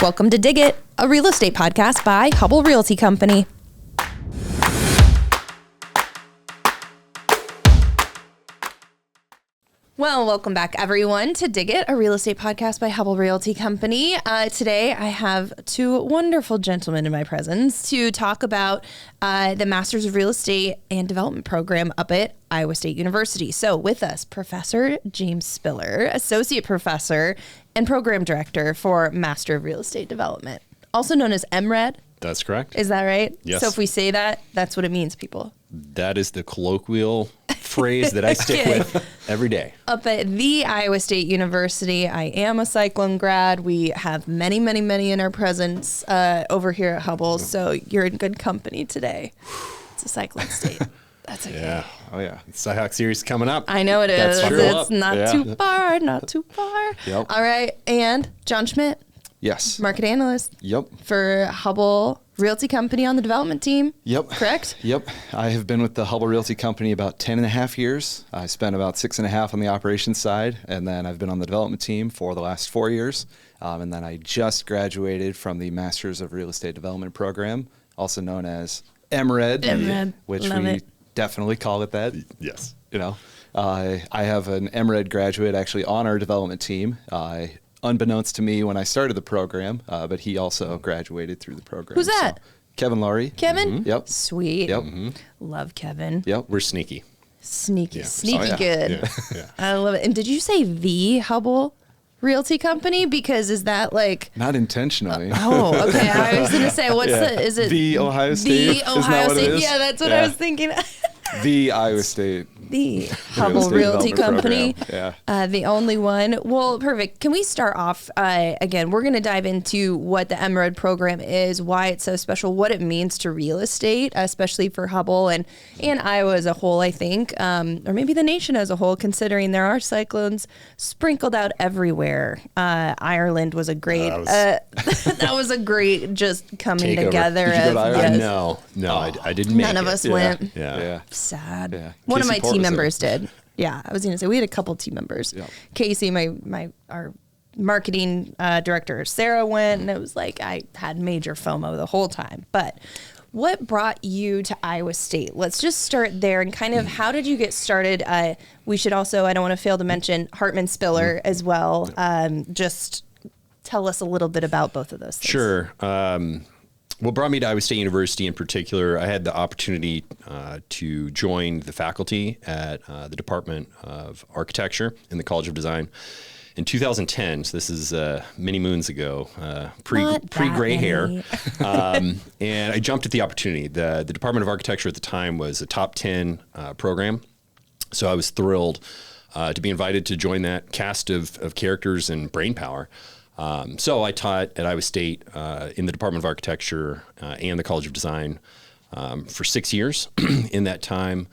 Welcome to Dig It, a real estate podcast by Hubbell Realty Company. Well, welcome back, everyone, to Dig It, a real estate podcast by Hubbell Realty Company. Today, I have two wonderful gentlemen in my presence to talk about the Masters of Real Estate and Development program up at Iowa State University. So with us, Professor James Spiller, Associate Professor and Program Director for Master of Real Estate Development, also known as MRED. That's correct. Is that right? Yes. So if we say that, that's what it means, people. That is the colloquial phrase that I stick with every day. Up at the Iowa State University, I am a Cyclone grad. We have many, many, many in our presence over here at Hubbell, so you're in good company today. It's a Cyclone state. That's okay. Yeah. Oh, yeah. The Cyhawk series coming up. I know it is. It's not too far, not too far. Yep. All right. And John Schmitt. Yes. Market analyst. Yep. For Hubbell Realty Company on the development team. Yep. Correct? Yep. I have been with the Hubbell Realty Company about 10 and a half years. I spent about 6.5 on the operations side, and then I've been on the development team for the last 4 years. And then I just graduated from the Masters of Real Estate Development program, also known as MRED, which we definitely call it that. Yes. You know, I have an MRED graduate actually on our development team. Unbeknownst to me when I started the program, but he also graduated through the program. Who's that? So, Kevin Laurie. Kevin? Mm-hmm. Yep. Sweet. Yep. Mm-hmm. Love Kevin. Yep. We're sneaky. Sneaky. Yeah. Sneaky Oh, yeah. good. Yeah. I love it. And did you say the Hubbell Realty Company? Because is that like... Not intentionally. Oh, okay. I was going to say, is it... The Ohio State? The Isn't that Ohio what it State? is? Yeah, that's what I was thinking. The Iowa State. The Hubbell Realty Company, Program. Yeah. The only one. Well, perfect. Can we start off, again, we're going to dive into what the MRED program is, why it's so special, what it means to real estate, especially for Hubbell and Iowa as a whole, I think, or maybe the nation as a whole, considering there are cyclones sprinkled out everywhere. Ireland was a great, that was a great just coming Takeover. together. Did you go to Ireland? No, I didn't make it. None of us went. Yeah. Sad. Yeah. One of Casey my Port team was in. members did. Yeah, I was going to say we had a couple team members. Yep. Casey, our marketing director, Sarah went, and it was like I had major FOMO the whole time. But what brought you to Iowa State? Let's just start there and kind of how did you get started? We should also, I don't want to fail to mention Hartman Spiller as well. Just tell us a little bit about both of those things. Sure. What brought me to Iowa State University in particular, I had the opportunity to join the faculty at the Department of Architecture in the College of Design in 2010. So this is many moons ago, pre-gray hair. And I jumped at the opportunity. The Department of Architecture at the time was a top 10 program. So I was thrilled to be invited to join that cast of characters and brainpower. So I taught at Iowa State in the Department of Architecture and the College of Design for 6 years. In that time,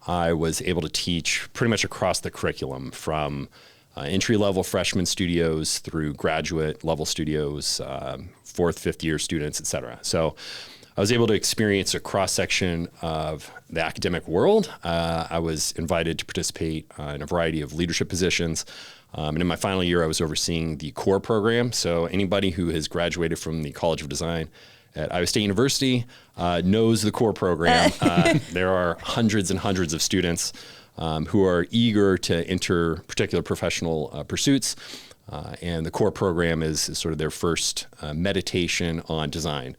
I was able to teach pretty much across the curriculum from entry-level freshman studios through graduate-level studios, fourth, fifth-year students, et cetera. So I was able to experience a cross-section of the academic world. I was invited to participate in a variety of leadership positions. And in my final year, I was overseeing the core program. So anybody who has graduated from the College of Design at Iowa State University knows the core program. There are hundreds and hundreds of students who are eager to enter particular professional pursuits. And the core program is sort of their first meditation on design.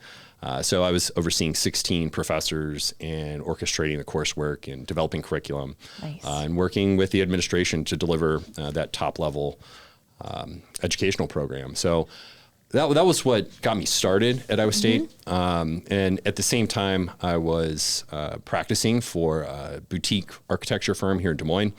So I was overseeing 16 professors and orchestrating the coursework and developing curriculum. Nice. And working with the administration to deliver that top level educational program. So that was what got me started at Iowa State. And at the same time, I was practicing for a boutique architecture firm here in Des Moines.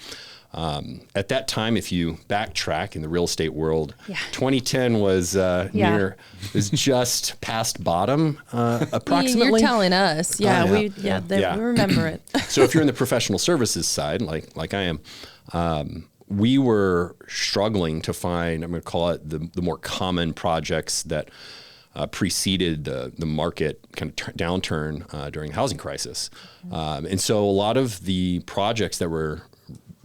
At that time, if you backtrack in the real estate world, 2010 was was just past bottom, approximately. You're telling us. Yeah, we remember it. So if you're in the professional services side, like I am, we were struggling to find, I'm going to call it the more common projects that preceded the market kind of downturn during the housing crisis. And so a lot of the projects that were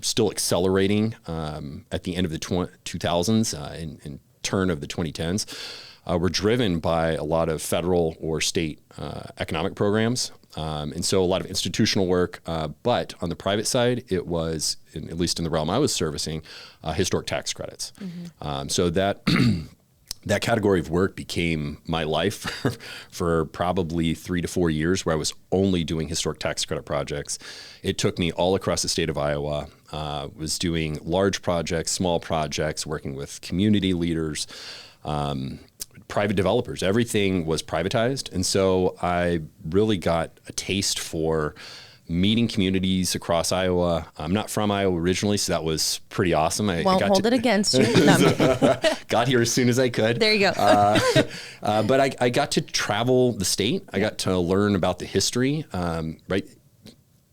still accelerating at the end of the 2000s and turn of the 2010s were driven by a lot of federal or state economic programs. And so a lot of institutional work, but on the private side, it was, at least in the realm I was servicing, historic tax credits. So that that category of work became my life for probably 3 to 4 years, where I was only doing historic tax credit projects. It took me all across the state of Iowa, was doing large projects, small projects, working with community leaders, private developers. Everything was privatized. And so I really got a taste for meeting communities across Iowa. I'm not from Iowa originally, so that was pretty awesome. I Won't hold it against you. No, I'm kidding. Got here as soon as I could. There you go. But I got to travel the state. I got to learn about the history. Right,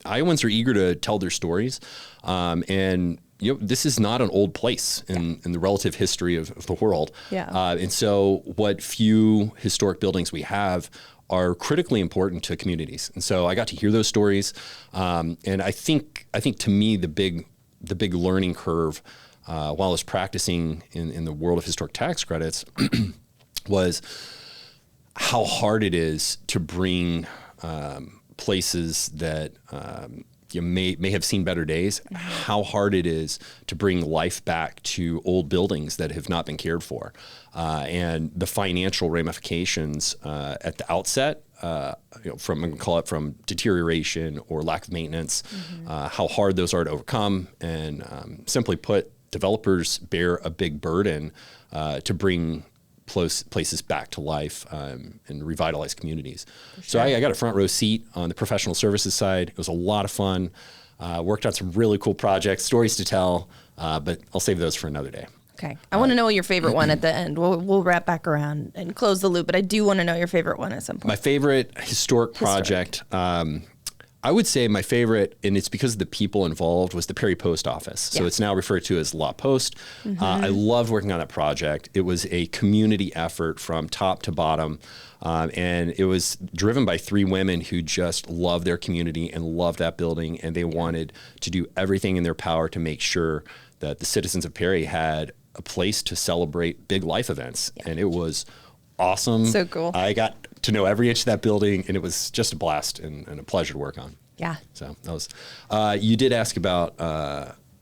Iowans are eager to tell their stories, and this is not an old place in the relative history of the world. Yeah. And so what few historic buildings we have are critically important to communities. And so I got to hear those stories. And I think to me, the big learning curve while I was practicing in the world of historic tax credits was how hard it is to bring places that you may have seen better days, how hard it is to bring life back to old buildings that have not been cared for. And the financial ramifications at the outset, from, I'm gonna call it, from deterioration or lack of maintenance, how hard those are to overcome. And simply put, developers bear a big burden to bring places back to life and revitalize communities. Sure. So I got a front row seat on the professional services side. It was a lot of fun. Worked on some really cool projects, stories to tell, but I'll save those for another day. Okay. I want to know your favorite one at the end. We'll wrap back around and close the loop, but I do want to know your favorite one at some point. My favorite historic project, I would say my favorite, and it's because of the people involved, was the Perry Post Office. So it's now referred to as La Poste. I loved working on that project. It was a community effort from top to bottom. And it was driven by 3 women who just loved their community and loved that building. And they wanted to do everything in their power to make sure that the citizens of Perry had a place to celebrate big life events. And it was awesome. So cool. I got to know every inch of that building, and it was just a blast and a pleasure to work on. Yeah. So that was, you did ask about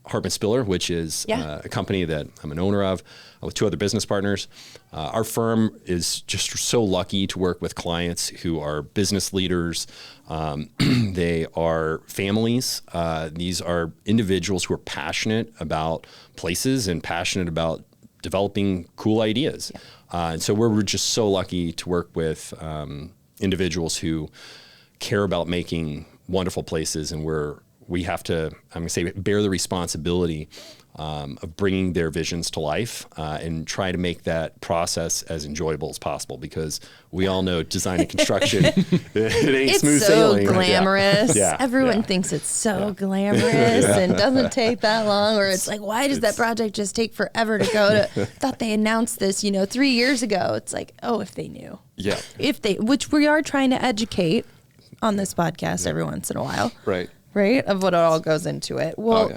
Hartman Spiller, which is a company that I'm an owner of with 2 other business partners. Our firm is just so lucky to work with clients who are business leaders. They are families. These are individuals who are passionate about places and passionate about developing cool ideas. Yeah. And so we're just so lucky to work with individuals who care about making wonderful places, and we have to, I'm going to say, bear the responsibility of bringing their visions to life and try to make that process as enjoyable as possible, because we all know design and construction, it ain't smooth sailing. It's so glamorous. Yeah. Everyone thinks it's so glamorous and doesn't take that long, or it's like, why does that project just take forever to go to? Thought they announced this, 3 years ago. It's like, oh, if they knew. Yeah. Which we are trying to educate on this podcast every once in a while. Right. Right? Of what all goes into it. Well,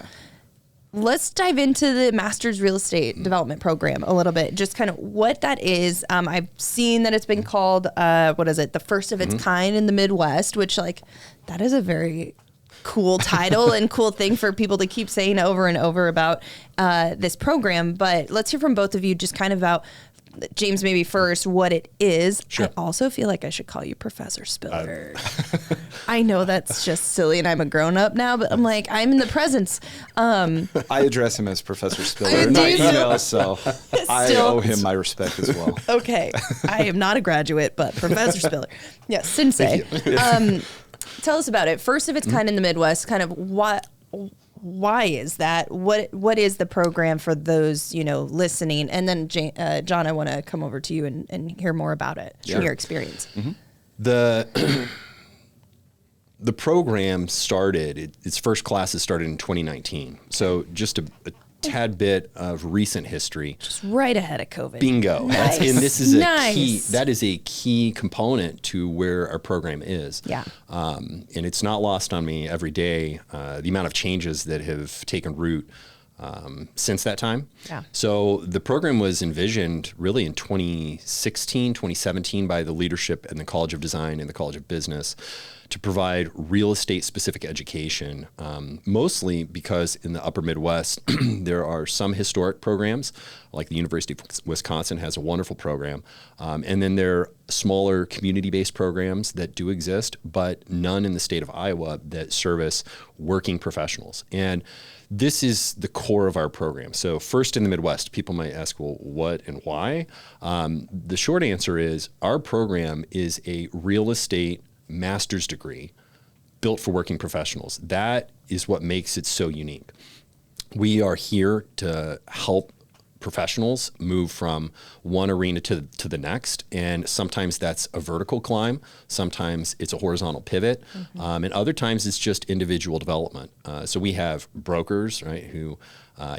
let's dive into the Master's Real Estate Development Program a little bit. Just kind of what that is. I've seen that it's been called, the first of its kind in the Midwest, which that is a very cool title and cool thing for people to keep saying over and over about this program. But let's hear from both of you just kind of about, James, maybe first, what it is. Sure. I also feel like I should call you Professor Spiller. I know that's just silly, and I'm a grown-up now, but I'm in the presence. I address him as Professor Spiller, not email, so I owe him my respect as well. Okay. I am not a graduate, but Professor Spiller. Yes, sensei. Tell us about it. First of its kind in the Midwest, kind of why is that? What is the program for those, listening? And then John, I want to come over to you and hear more about it, your experience. The program started, its first classes started in 2019. So just a tad bit of recent history. Just right ahead of COVID. Bingo. Nice. And this is that is a key component to where our program is. Yeah. And it's not lost on me every day, the amount of changes that have taken root since that time. Yeah. So the program was envisioned really in 2016, 2017 by the leadership in the College of Design and the College of Business to provide real estate specific education, mostly because in the upper Midwest, there are some historic programs, like the University of Wisconsin has a wonderful program. And then there are smaller community-based programs that do exist, but none in the state of Iowa that service working professionals. And this is the core of our program. So first in the Midwest, people might ask, well, what and why? The short answer is our program is a real estate master's degree built for working professionals. That is what makes it so unique. We are here to help professionals move from one arena to the next. And sometimes that's a vertical climb. Sometimes it's a horizontal pivot. And other times it's just individual development. So we have brokers, right, who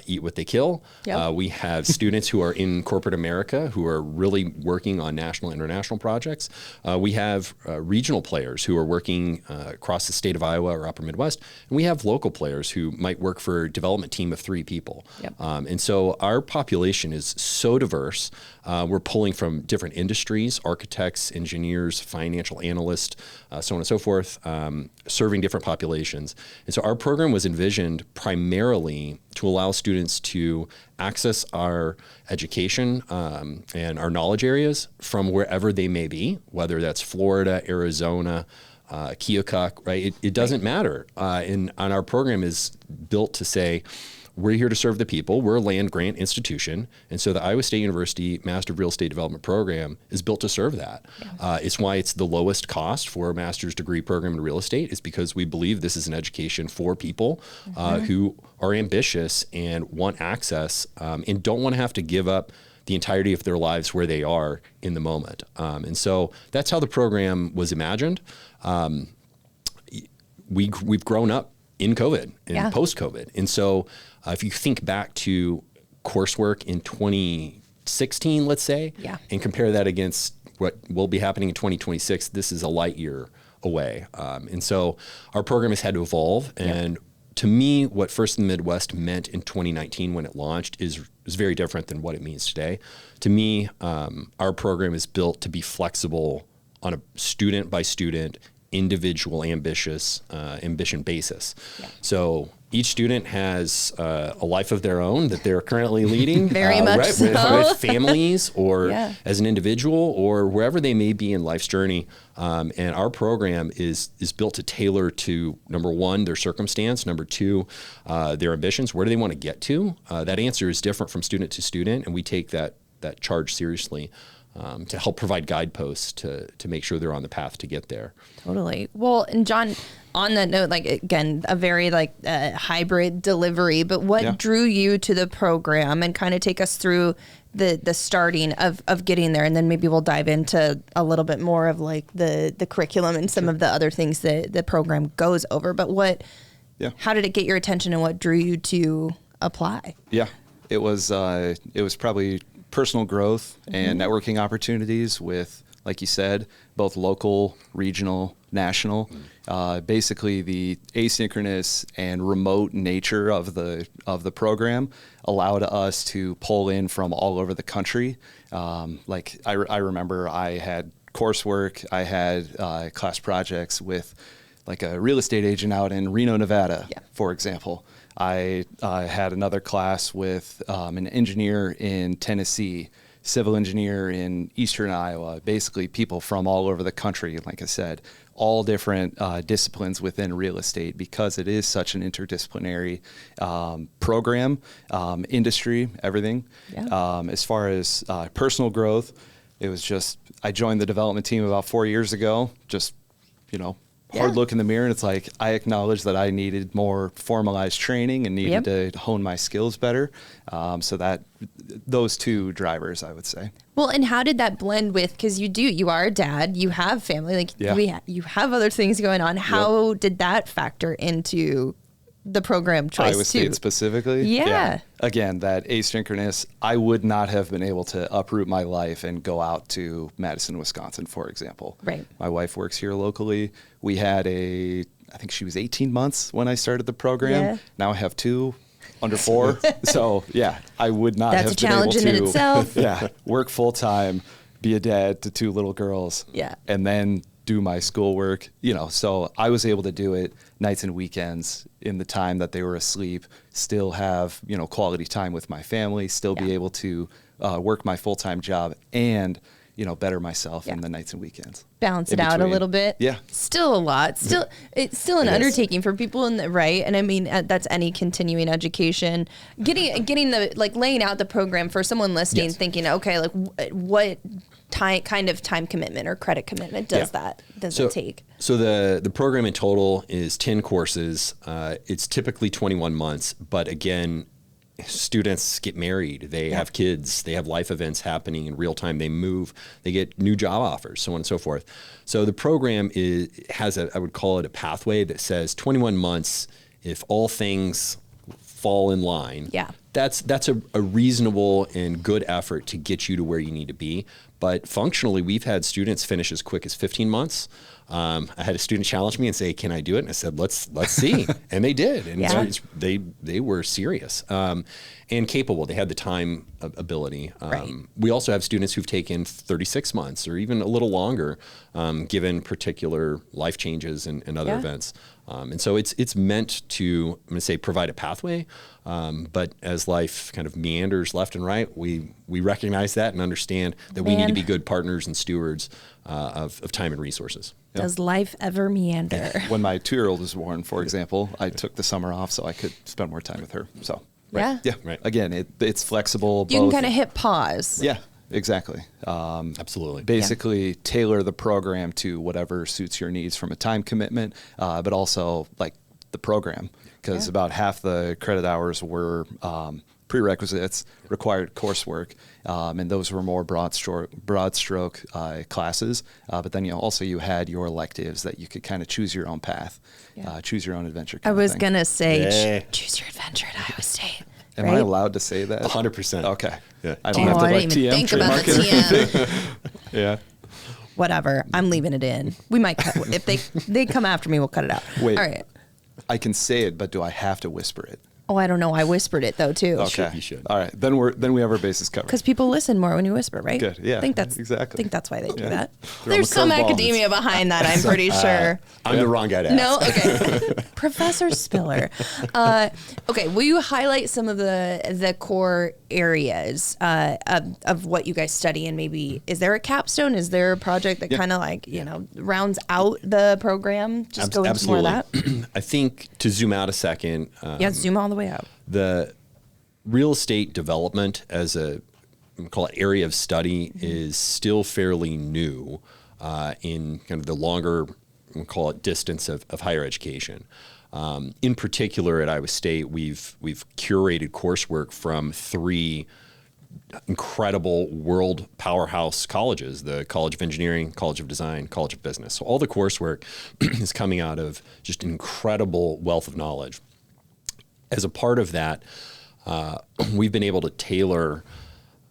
eat what they kill. Yep. We have students who are in corporate America who are really working on national and international projects. We have regional players who are working across the state of Iowa or upper Midwest. And we have local players who might work for a development team of 3 people. Yep. And so our population is so diverse. We're pulling from different industries, architects, engineers, financial analysts, so on and so forth, serving different populations. And so our program was envisioned primarily to allow students to access our education and our knowledge areas from wherever they may be, whether that's Florida, Arizona, Keokuk, right? It doesn't matter. And our program is built to say, we're here to serve the people. We're a land grant institution. And so the Iowa State University Master of Real Estate Development Program is built to serve that. Yeah. It's why it's the lowest cost for a master's degree program in real estate, is because we believe this is an education for people who are ambitious and want access and don't want to have to give up the entirety of their lives where they are in the moment. And so that's how the program was imagined. We've grown up in COVID and post-COVID. And so if you think back to coursework in 2016, let's say, and compare that against what will be happening in 2026, this is a light year away. And so our program has had to evolve. And to me, what First in the Midwest meant in 2019 when it launched is very different than what it means today. To me, our program is built to be flexible on a student by student, individual ambition basis. So each student has a life of their own that they're currently leading. Very much so. With families or as an individual or wherever they may be in life's journey. And our program is built to tailor to, number one, their circumstance, number two, their ambitions. Where do they want to get to? That answer is different from student to student, and we take that charge seriously. To help provide guideposts to make sure they're on the path to get there. Totally. Well, and John, on that note, like, again, a very hybrid delivery, but what drew you to the program, and kind of take us through the starting of getting there, and then maybe we'll dive into a little bit more of like the curriculum and some of the other things that the program goes over. But how did it get your attention, and what drew you to apply? Yeah, it was probably personal growth and networking opportunities with, like you said, both local, regional, national. Basically, the asynchronous and remote nature of the program allowed us to pull in from all over the country. I remember I had coursework, I had class projects with like a real estate agent out in Reno, Nevada, for example. I had another class with an engineer in Tennessee, civil engineer in eastern Iowa, basically people from all over the country, like I said, all different disciplines within real estate, because it is such an interdisciplinary program, industry, everything. As far as personal growth, it was just, I joined the development team about 4 years ago, just, hard look in the mirror, and it's like I acknowledged that I needed more formalized training and needed to hone my skills better. So that those two drivers, I would say. Well, and how did that blend with, because you are a dad, you have family, you have other things going on. How did that factor into the program choice Iowa State specifically? Yeah. Again, that asynchronous, I would not have been able to uproot my life and go out to Madison, Wisconsin, for example. Right. My wife works here locally. We had I think she was 18 months when I started the program. Now I have 2 under 4. So yeah, I would not That's have a been challenge able in to itself. yeah, work full time, be a dad to 2 little girls, Yeah. and then do my schoolwork, so I was able to do it nights and weekends in the time that they were asleep, still have, quality time with my family, still be able to work my full-time job and, better myself in the nights and weekends. Balance it out a little bit. Yeah. Still a lot. It's still an undertaking for people right. And I mean, that's any continuing education, getting the, laying out the program for someone listening, thinking, okay, what kind of time commitment or credit commitment does it take? So the program in total is 10 courses. It's typically 21 months, but again, students get married, they have kids, they have life events happening in real time, they move, they get new job offers, so on and so forth. So the program has I would call it a pathway that says 21 months, if all things fall in line, that's a reasonable and good effort to get you to where you need to be. But functionally, we've had students finish as quick as 15 months. I had a student challenge me and say, "Can I do it?" And I said, "Let's see." And they did, and they were serious and capable. They had the time ability. We also have students who've taken 36 months or even a little longer, given particular life changes and other events. And so it's meant to, I'm going to say, provide a pathway. But as life kind of meanders left and right, we recognize that and understand that we need to be good partners and stewards of time and resources. Does life ever meander? When my 2-year-old was born, for example, I took the summer off so I could spend more time with her. So Yeah. Again, it's flexible. You can kind of hit pause. Yeah, exactly. Absolutely. Basically, tailor the program to whatever suits your needs from a time commitment, but also the program, because about half the credit hours were prerequisites, required coursework, and those were more broad stroke classes. But then you had your electives that you could kind of choose your own path, choose your own adventure. I was going to say, choose your adventure at Iowa State. Am I allowed to say that? 100%. Okay. Yeah. I don't have to I didn't even think about the TM. Yeah. Whatever. I'm leaving it in. We might cut if they come after me, we'll cut it out. Wait. All right. I can say it, but do I have to whisper it? Oh, I don't know. I whispered it though too. Okay. You should. All right. Then we have our bases covered. Because people listen more when you whisper, right? Good. Yeah. I think that's exactly. I think that's why they do that. Throw There's them a some curveball. academia behind that. I'm pretty sure. I'm the wrong guy to ask. No, okay. Professor Spiller. Okay, will you highlight some of the core areas of what you guys study, and maybe is there a capstone? Is there a project that kind of rounds out the program? Just go into more of that. I think to zoom out a second. Zoom all the way out. The real estate development as a call it area of study is still fairly new in kind of the longer, we'll call it distance of higher education. In particular at Iowa State, we've curated coursework from 3 incredible world powerhouse colleges, the College of Engineering, College of Design, College of Business. So all the coursework is coming out of just an incredible wealth of knowledge. As a part of that, we've been able to tailor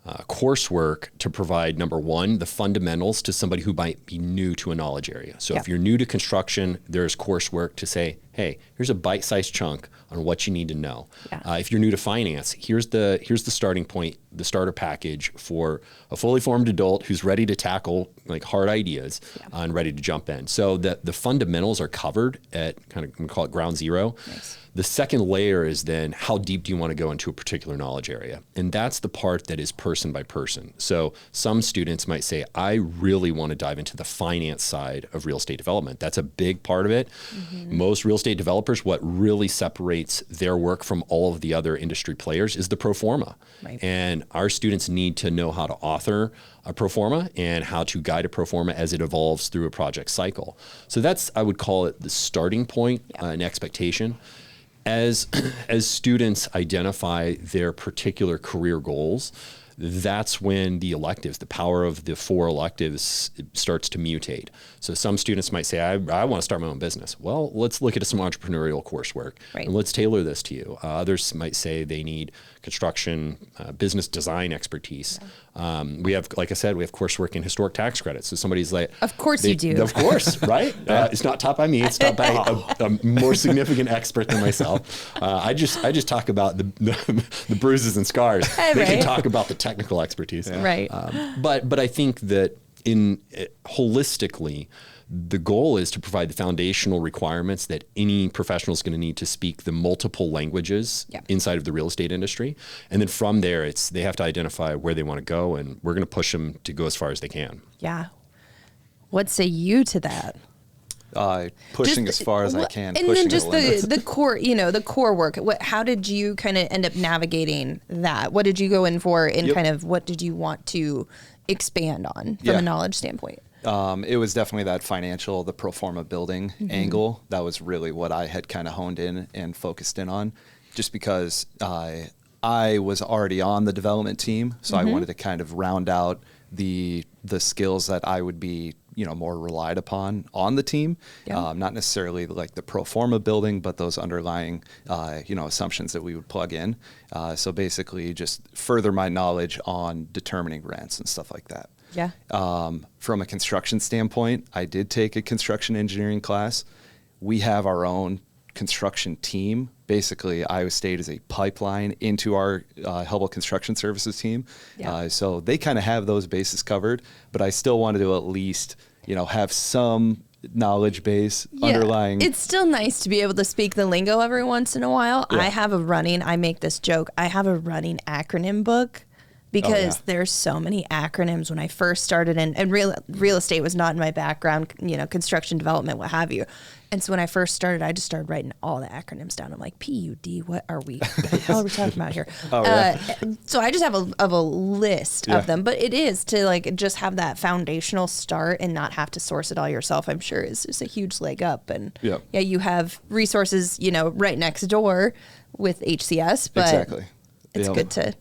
coursework to provide, number one, the fundamentals to somebody who might be new to a knowledge area. So if you're new to construction, there's coursework to say, hey, here's a bite-sized chunk on what you need to know. If you're new to finance, here's the starting point, the starter package for a fully formed adult who's ready to tackle hard ideas and ready to jump in. So the fundamentals are covered at kind of, we call it ground zero. Nice. The second layer is then how deep do you want to go into a particular knowledge area? And that's the part that is person by person. So some students might say, I really want to dive into the finance side of real estate development. That's a big part of it. Mm-hmm. Most real estate developers, what really separates their work from all of the other industry players is the pro forma. Right. And our students need to know how to author a pro forma and how to guide a pro forma as it evolves through a project cycle. So that's, I would call it the starting point, an expectation. As students identify their particular career goals, that's when the electives, the power of the 4 electives starts to mutate. So some students might say, I want to start my own business. Well, let's look at some entrepreneurial coursework and let's tailor this to you. Others might say they need construction, business design expertise. We have, like I said, we have coursework in historic tax credits. So somebody's like, of course you do. Of course, right? It's not taught by me. It's taught by a more significant expert than myself. I just talk about the bruises and scars. They can talk about the technical expertise. Yeah. Right. But I think that holistically, the goal is to provide the foundational requirements that any professional is going to need to speak the multiple languages inside of the real estate industry. And then from there, they have to identify where they want to go, and we're going to push them to go as far as they can. Yeah. What say you to that? Pushing as far as I can. And then just the core, the core work. How did you kind of end up navigating that? What did you go in for, and kind of what did you want to expand on from a knowledge standpoint? It was definitely that the pro forma building angle. That was really what I had kind of honed in and focused in on, just because I was already on the development team. So I wanted to kind of round out the skills that I would be, more relied upon on the team. Not necessarily like the pro forma building, but those underlying, assumptions that we would plug in. So basically just further my knowledge on determining rents and stuff like that. Yeah. From a construction standpoint, I did take a construction engineering class. We have our own construction team. Basically, Iowa State is a pipeline into our Hubbell Construction Services team. Yeah. So they kind of have those bases covered, but I still wanted to at least, have some knowledge base underlying. It's still nice to be able to speak the lingo every once in a while. Yeah. I make this joke, I have a running acronym book. Because there's so many acronyms when I first started, and real estate was not in my background, construction development, what have you. And so when I first started, I just started writing all the acronyms down. I'm like, PUD, what are we? What the hell are we talking about here? So I just have a list of them. But it is to just have that foundational start and not have to source it all yourself, I'm sure is just a huge leg up. And you have resources, right next door with HCS. But exactly. It's good to...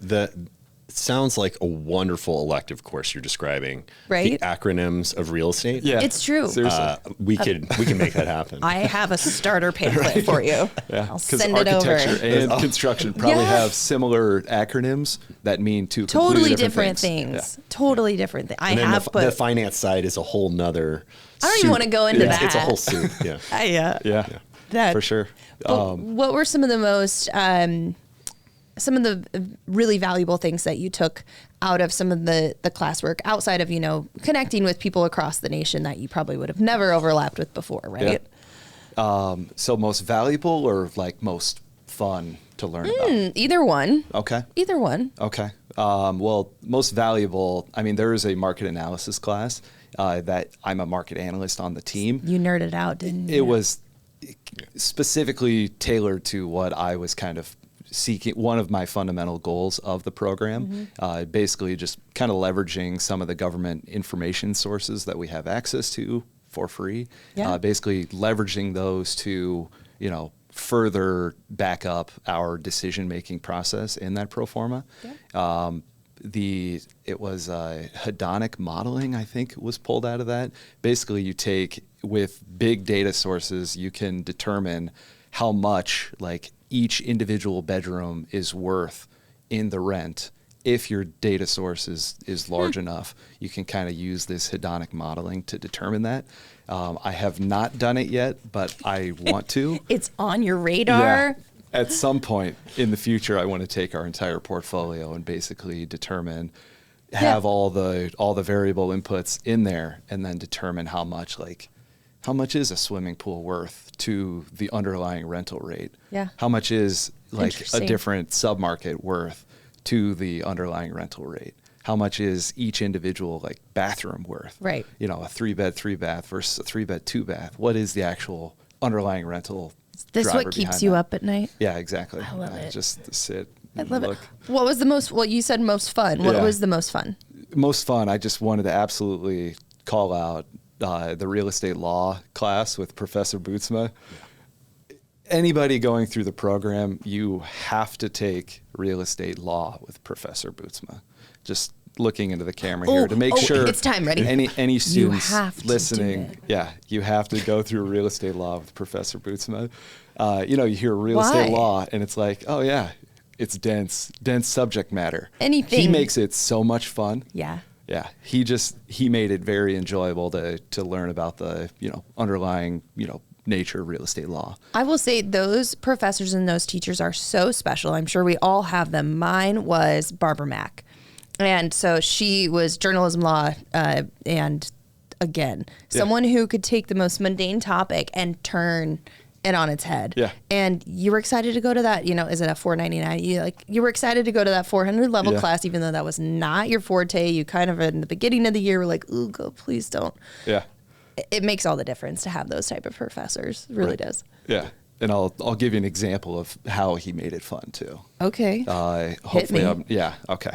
It sounds like a wonderful elective course you're describing. Right. The acronyms of real estate. Yeah. It's true. Seriously. We can make that happen. I have a starter pamphlet for you. Yeah. I'll send it over. Architecture and construction probably have similar acronyms that mean two totally completely different things. Yeah. Totally different things. And then the finance side is a whole nother. I don't even want to go into that. It's a whole soup. Yeah. Yeah. For sure. What were some of the most some of the really valuable things that you took out of some of the classwork outside of, connecting with people across the nation that you probably would have never overlapped with before, right? Yeah. So most valuable or most fun to learn about? Either one. Okay. Either one. Okay. Well, most valuable, there is a market analysis class that I'm a market analyst on the team. You nerded out, didn't you? It was specifically tailored to what I was kind of seeking. One of my fundamental goals of the program, basically just kind of leveraging some of the government information sources that we have access to for free, basically leveraging those to, further back up our decision-making process in that pro forma. Yeah. It was hedonic modeling, I think, was pulled out of that. Basically, you take, with big data sources, you can determine how much, each individual bedroom is worth in the rent. If your data source is large enough, you can kind of use this hedonic modeling to determine that. I have not done it yet, but I want to. It's on your radar. Yeah. At some point in the future, I want to take our entire portfolio and basically determine, have all the variable inputs in there, and then determine how much is a swimming pool worth to the underlying rental rate? Yeah. How much is a different submarket worth to the underlying rental rate? How much is each individual bathroom worth? Right. A 3-bed, 3-bath versus a 3-bed, 2-bath. What is the actual underlying rental? Is this what keeps you up at night? Yeah, exactly. I love it. Just sit. I love it. What was the most? Well, you said most fun. What was the most fun? Most fun. I just wanted to absolutely call out the real estate law class with Professor Bootsma. Anybody going through the program, you have to take real estate law with Professor Bootsma. Just looking into the camera here to make sure it's time. Ready? Any students listening, to do it. You have to go through real estate law with Professor Bootsma. You hear real estate law, and it's like, oh yeah, it's dense subject matter. Anything. He makes it so much fun. Yeah. Yeah, he made it very enjoyable to learn about the underlying nature of real estate law. I will say those professors and those teachers are so special. I'm sure we all have them. Mine was Barbara Mack, and so she was journalism law, and again, someone who could take the most mundane topic and turn it on its head. Yeah. And you were excited to go to that, is it a $499? You were excited to go to that 400 level class, even though that was not your forte. You kind of in the beginning of the year were like, ooh, go, please don't. Yeah. It makes all the difference to have those type of professors. It really does. Yeah. And I'll give you an example of how he made it fun too. Okay. Hopefully, okay.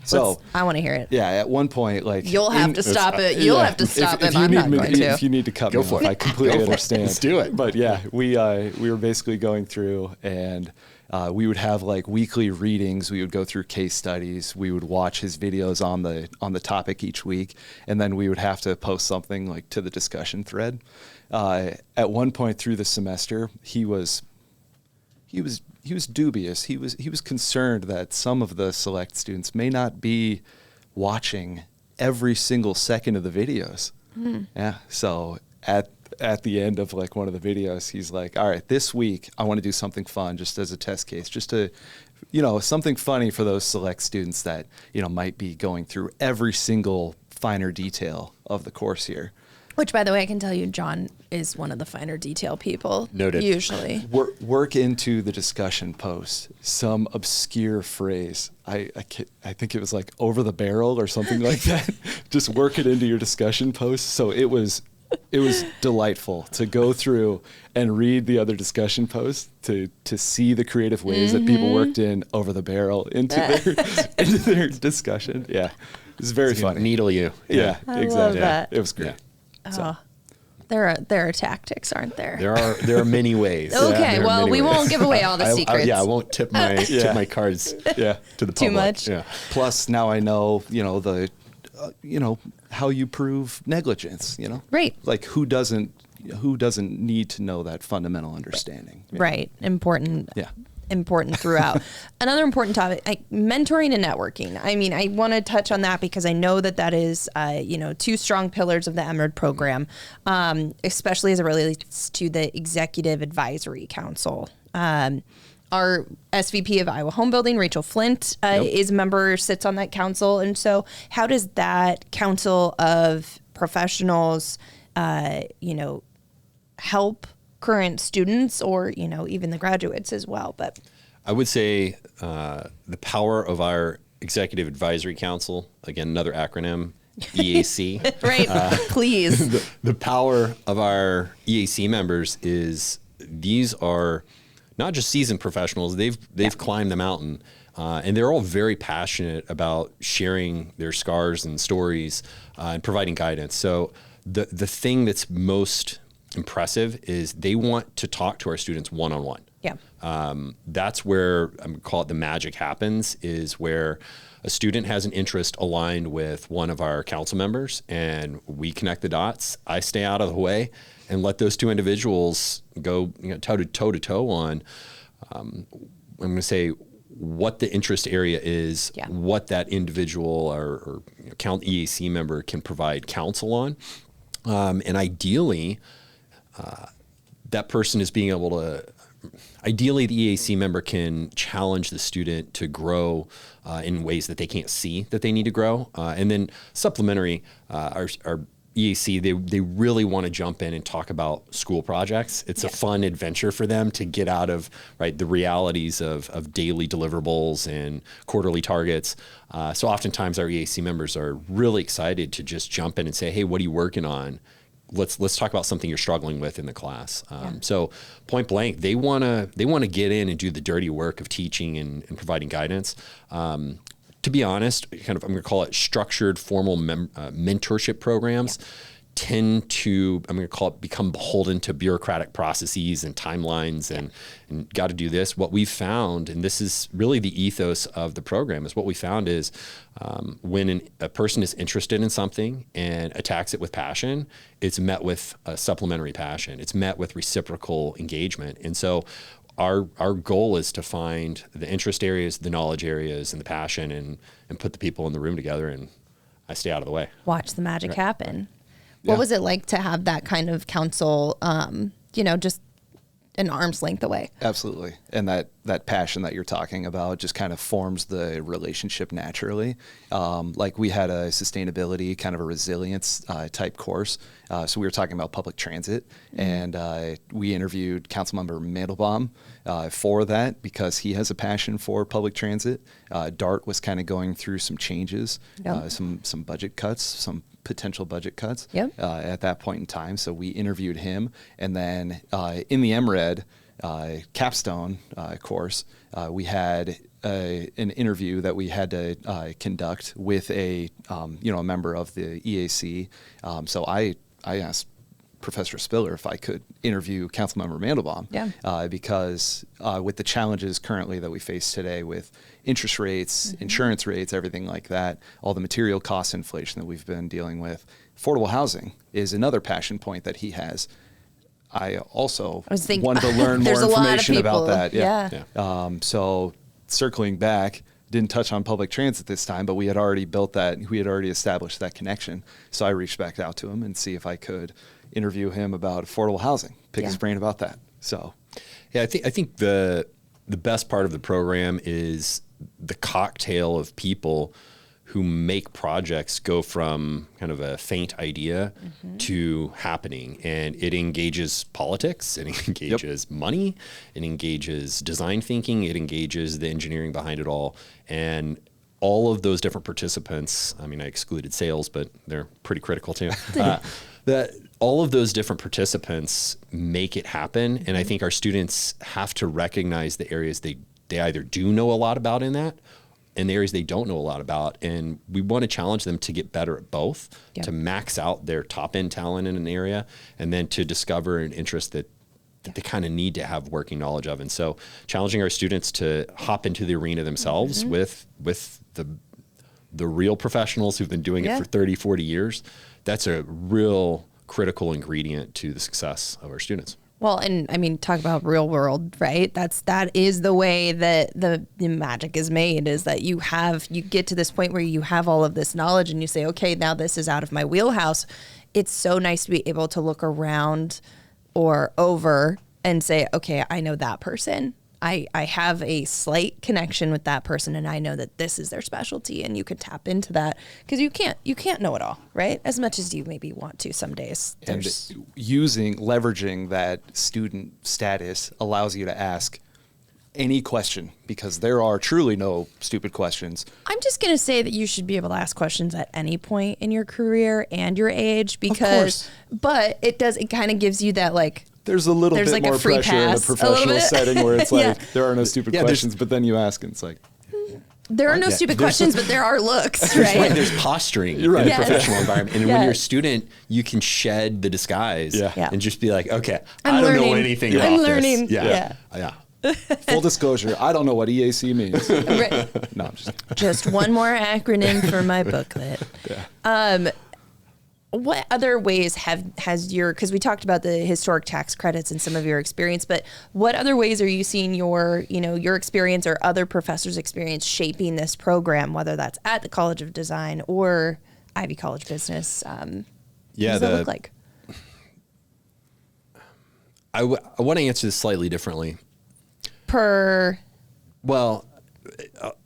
So I want to hear it. Yeah, at one point, you'll have to stop it. You'll have to stop it. I'm not going to. If you need to cut me off, I completely understand. Let's do it. But yeah, we were basically going through, and we would have weekly readings. We would go through case studies. We would watch his videos on the topic each week, and then we would have to post something to the discussion thread. At one point through the semester, he was dubious. He was concerned that some of the select students may not be watching every single second of the videos. Mm. Yeah. So at the end of one of the videos, he's like, all right, this week I want to do something fun just as a test case, just to, something funny for those select students that, might be going through every single finer detail of the course here. Which, by the way, I can tell you, John is one of the finer detail people. Noted. Usually. Work into the discussion post some obscure phrase. I think it was over the barrel or something like that. Just work it into your discussion post. So it was delightful to go through and read the other discussion posts to see the creative ways that people worked in over the barrel into their discussion. Yeah. It was very funny. Needle you. Yeah, I exactly. love that. It was great. Yeah. Oh, there are tactics, aren't there? There are many ways. Okay, well, we won't give away all the secrets. I won't tip my cards to the public. Too much. Yeah. Plus, now I know, the how you prove negligence. Right. Who doesn't need to know that fundamental understanding? Right. Important. Yeah. Important throughout. Another important topic, mentoring and networking. I mean, I want to touch on that because I know that is, two strong pillars of the MRED program, especially as it relates to the Executive Advisory Council. Our SVP of Iowa Home Building, Rachel Flint, is a member, sits on that council. And so how does that council of professionals, help current students or, even the graduates as well? But I would say the power of our Executive Advisory Council, again, another acronym, EAC. Right, please. The power of our EAC members is these are not just seasoned professionals. They've climbed the mountain, and they're all very passionate about sharing their scars and stories and providing guidance. So the thing that's most impressive is they want to talk to our students one-on-one. Yeah. That's where I'm going to call it the magic happens, is where a student has an interest aligned with one of our council members and we connect the dots. I stay out of the way and let those two individuals go toe to toe on, I'm going to say what the interest area is, what that individual or EAC member can provide counsel on. And ideally, that person is being able to, ideally the EAC member can challenge the student to grow in ways that they can't see that they need to grow. And then supplementary, our EAC, they really want to jump in and talk about school projects. It's a fun adventure for them to get out of the realities of daily deliverables and quarterly targets. So oftentimes our EAC members are really excited to just jump in and say, hey, what are you working on? Let's talk about something you're struggling with in the class. So point blank, they want to get in and do the dirty work of teaching and providing guidance. To be honest, I'm going to call it structured formal mentorship programs tend to, I'm going to call it, become beholden to bureaucratic processes and timelines and got to do this. What we've found, and this is really the ethos of the program, is what we found is when a person is interested in something and attacks it with passion, it's met with a supplementary passion. It's met with reciprocal engagement. And so our goal is to find the interest areas, the knowledge areas, and the passion, and put the people in the room together, and I stay out of the way. Watch the magic happen. Yeah. What was it like to have that kind of counsel, just an arm's length away? Absolutely. And that passion that you're talking about just kind of forms the relationship naturally. Like we had a sustainability, kind of a resilience type course. So we were talking about public transit, and we interviewed Councilmember Mandelbaum for that because he has a passion for public transit. DART was kind of going through some changes, some budget cuts, some potential budget cuts at that point in time. So we interviewed him, and then in the MRED capstone course, we had an interview that we had to conduct with a member of the EAC. So I asked Professor Spiller if I could interview Councilmember Mandelbaum, because with the challenges currently that we face today with interest rates, insurance rates, everything like that, all the material cost inflation that we've been dealing with, affordable housing is another passion point that he has. I also wanted to learn more information about that. Yeah. So circling back, didn't touch on public transit this time, but we had already built that. We had already established that connection. So I reached back out to him and see if I could interview him about affordable housing, pick his brain about that. So, yeah, I think the best part of the program is the cocktail of people who make projects go from kind of a faint idea to happening. And it engages politics, it engages money, it engages design thinking, it engages the engineering behind it all. And all of those different participants, I mean, I excluded sales, but they're pretty critical too. That all of those different participants make it happen. And I think our students have to recognize the areas they either do know a lot about in that, and the areas they don't know a lot about. And we want to challenge them to get better at both, to max out their top end talent in an area, and then to discover an interest that they kind of need to have working knowledge of. And so challenging our students to hop into the arena themselves with the real professionals who've been doing it for 30, 40 years, that's a real critical ingredient to the success of our students. Well, and I mean, talk about real world, right? That is the way that the magic is made, is that you get to this point where you have all of this knowledge and you say, okay, now this is out of my wheelhouse. It's so nice to be able to look around or over and say, okay, I know that person. I have a slight connection with that person, and I know that this is their specialty, and you can tap into that, because you can't know it all, right? As much as you maybe want to some days. And leveraging that student status allows you to ask any question, because there are truly no stupid questions. I'm just going to say that you should be able to ask questions at any point in your career and your age, but it kind of gives you that, like, there's a little bit like more a free pressure in a pass, professional setting where it's like, there are no stupid questions, but then you ask and it's like, there are no stupid questions, but there are looks, right? There's posturing in a professional environment. And when you're a student, you can shed the disguise and just be like, okay, I don't know anything about this. Yeah. Full disclosure, I don't know what EAC means. Right. No, I'm just one more acronym for my booklet. What other ways because we talked about the historic tax credits and some of your experience, but what other ways are you seeing your experience or other professors' experience shaping this program, whether that's at the College of Design or Ivy College Business? What does that look like? I want to answer this slightly differently. Well,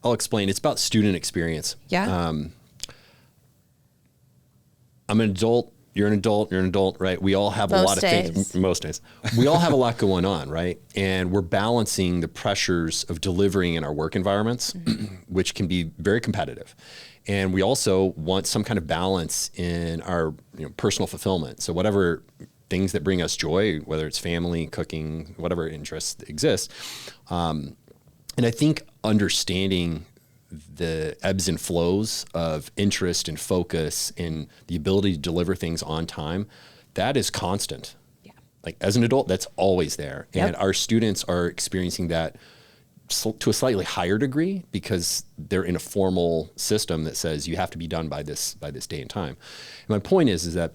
I'll explain. It's about student experience. Yeah. I'm an adult. You're an adult, right? We all have a lot of things. Most days. We all have a lot going on, right? And we're balancing the pressures of delivering in our work environments, which can be very competitive. And we also want some kind of balance in our personal fulfillment. So whatever things that bring us joy, whether it's family, cooking, whatever interests exist. And I think understanding the ebbs and flows of interest and focus and the ability to deliver things on time, that is constant. Yeah. Like as an adult, that's always there. Yep. And our students are experiencing that to a slightly higher degree because they're in a formal system that says you have to be done by this day and time. And my point is that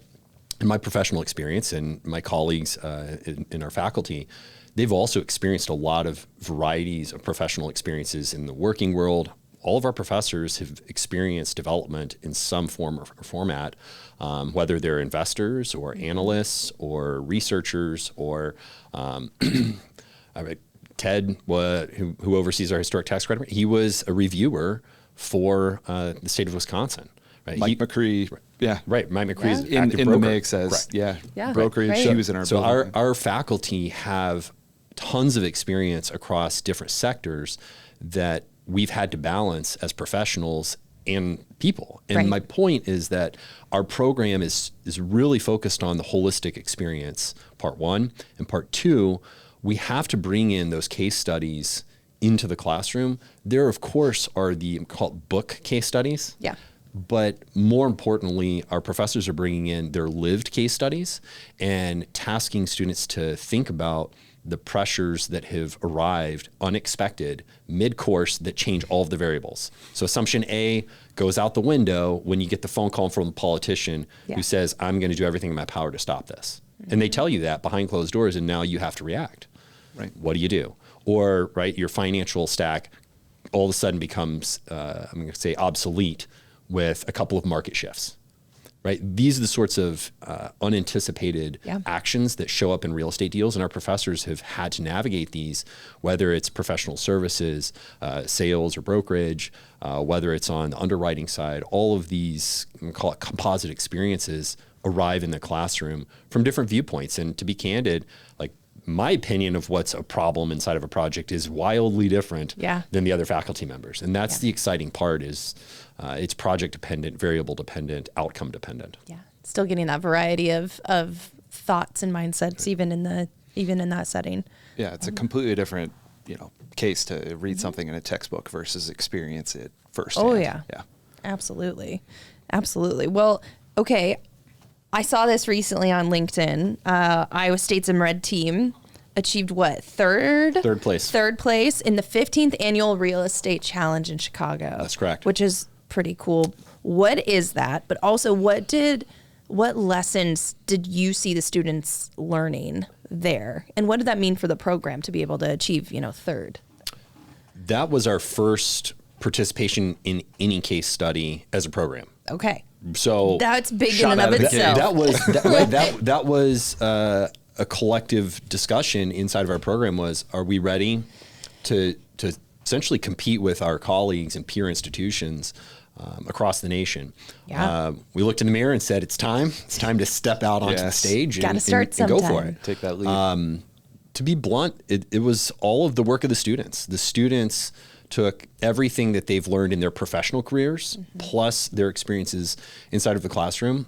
in my professional experience and my colleagues in our faculty, they've also experienced a lot of varieties of professional experiences in the working world. All of our professors have experienced development in some form or format, whether they're investors or analysts or researchers or Ted, who oversees our historic tax credit, he was a reviewer for the state of Wisconsin. Right? Mike McCree, Right, Mike McCree is an in active the broker. mix as, brokerage. Right. He was in our So building. our faculty have tons of experience across different sectors that we've had to balance as professionals and people. And Right. my point is that our program is really focused on the holistic experience, part one. And part two, we have to bring in those case studies into the classroom. There, of course, are the called book case studies. Yeah. But more importantly, our professors are bringing in their lived case studies and tasking students to think about the pressures that have arrived unexpected mid-course that change all of the variables. So assumption A goes out the window when you get the phone call from the politician who says, I'm going to do everything in my power to stop this. And they tell you that behind closed doors, and now you have to react. Right. What do you do? Or, right, your financial stack all of a sudden becomes, I'm going to say, obsolete with a couple of market shifts. Right? These are the sorts of unanticipated actions that show up in real estate deals, and our professors have had to navigate these, whether it's professional services, sales or brokerage, whether it's on the underwriting side. All of these, we call it composite experiences, arrive in the classroom from different viewpoints. And to be candid, like my opinion of what's a problem inside of a project is wildly different than the other faculty members. And that's the exciting part is it's project dependent, variable dependent, outcome dependent. Yeah. Still getting that variety of thoughts and mindsets even in that setting. Yeah, it's a completely different, case to read something in a textbook versus experience it firsthand. Oh yeah. Yeah. Absolutely. Absolutely. Well, okay. I saw this recently on LinkedIn. Iowa State's MRED team achieved what? Third place. Third place in the 15th annual Real Estate Challenge in Chicago. That's correct. Which is pretty cool. What is that? But also, what lessons did you see the students learning there? And what did that mean for the program to be able to achieve, third? That was our first participation in any case study as a program. Okay. So that's big in and of itself. That was a collective discussion inside of our program was, are we ready to essentially compete with our colleagues and peer institutions across the nation? Yeah. We looked in the mirror and said, it's time to step out onto the stage and go for it. Take that lead. To be blunt, it was all of the work of the students. The students took everything that they've learned in their professional careers, plus their experiences inside of the classroom.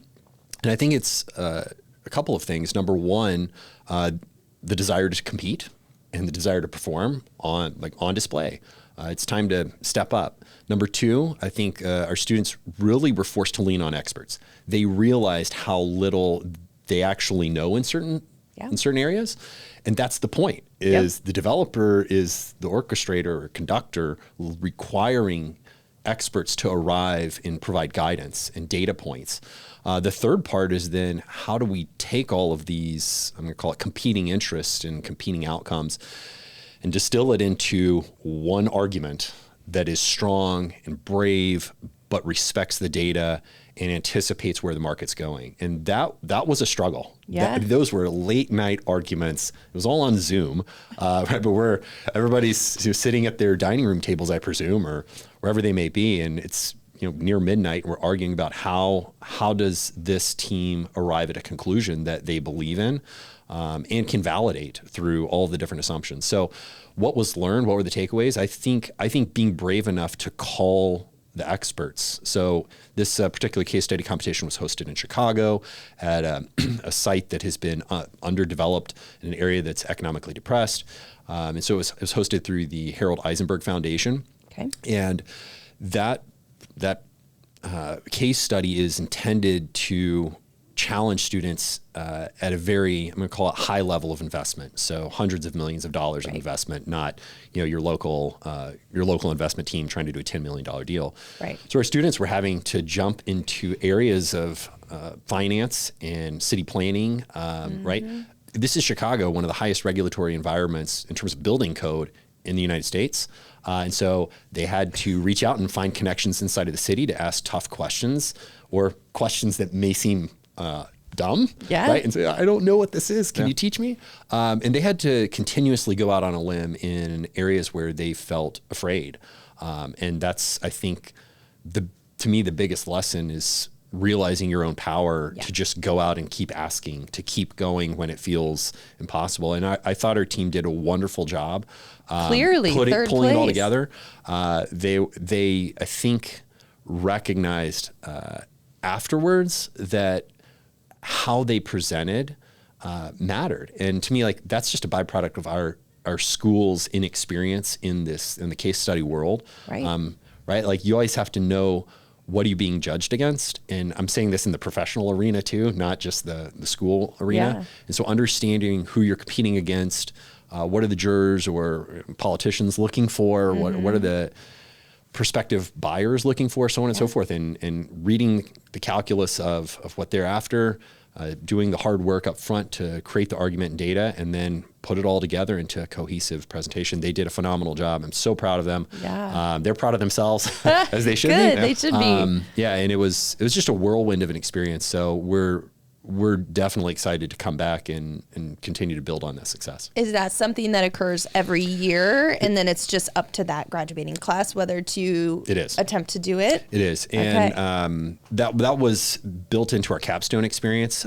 And I think it's a couple of things. Number one, the desire to compete and the desire to perform on display. It's time to step up. Number two, I think our students really were forced to lean on experts. They realized how little they actually know in certain areas. And that's the point, is the developer is the orchestrator or conductor requiring experts to arrive and provide guidance and data points. The third part is then how do we take all of these, I'm going to call it competing interests and competing outcomes, and distill it into one argument that is strong and brave, but respects the data and anticipates where the market's going. And that was a struggle. Yeah. Those were late night arguments. It was all on Zoom, right? But everybody's sitting at their dining room tables, I presume, or wherever they may be. And it's near midnight, and we're arguing about how does this team arrive at a conclusion that they believe in and can validate through all the different assumptions. So what was learned? What were the takeaways? I think being brave enough to call the experts. So this particular case study competition was hosted in Chicago at a site that has been underdeveloped in an area that's economically depressed. And so it was hosted through the Harold Eisenberg Foundation. Okay. And that case study is intended to challenge students at a very, I'm going to call it high level of investment. So hundreds of millions of dollars of investment, not your local investment team trying to do a $10 million deal. Right. So our students were having to jump into areas of finance and city planning, right? this is Chicago, one of the highest regulatory environments in terms of building code in the United States. And so they had to reach out and find connections inside of the city to ask tough questions, or questions that may seem dumb, right? And say, I don't know what this is. Can you teach me? And they had to continuously go out on a limb in areas where they felt afraid. And that's, I think, to me, the biggest lesson is realizing your own power to just go out and keep asking, to keep going when it feels impossible. And I thought our team did a wonderful job. Clearly, pulling it all together. They, I think, recognized afterwards that how they presented mattered. And to me, like, that's just a byproduct of our school's inexperience in the case study world. Right. Right. Like, you always have to know, what are you being judged against? And I'm saying this in the professional arena too, not just the school arena. Yeah. And so understanding who you're competing against, what are the jurors or politicians looking for? What are the prospective buyers looking for, so on and so forth, and reading the calculus of what they're after, doing the hard work up front to create the argument and data, and then put it all together into a cohesive presentation. They did a phenomenal job. I'm so proud of them. Yeah. They're proud of themselves, as they should be. Good, they should be. Yeah, and it was just a whirlwind of an experience. So we're definitely excited to come back and continue to build on that success. Is that something that occurs every year, and then it's just up to that graduating class whether to attempt to do it? It is. And that was built into our capstone experience,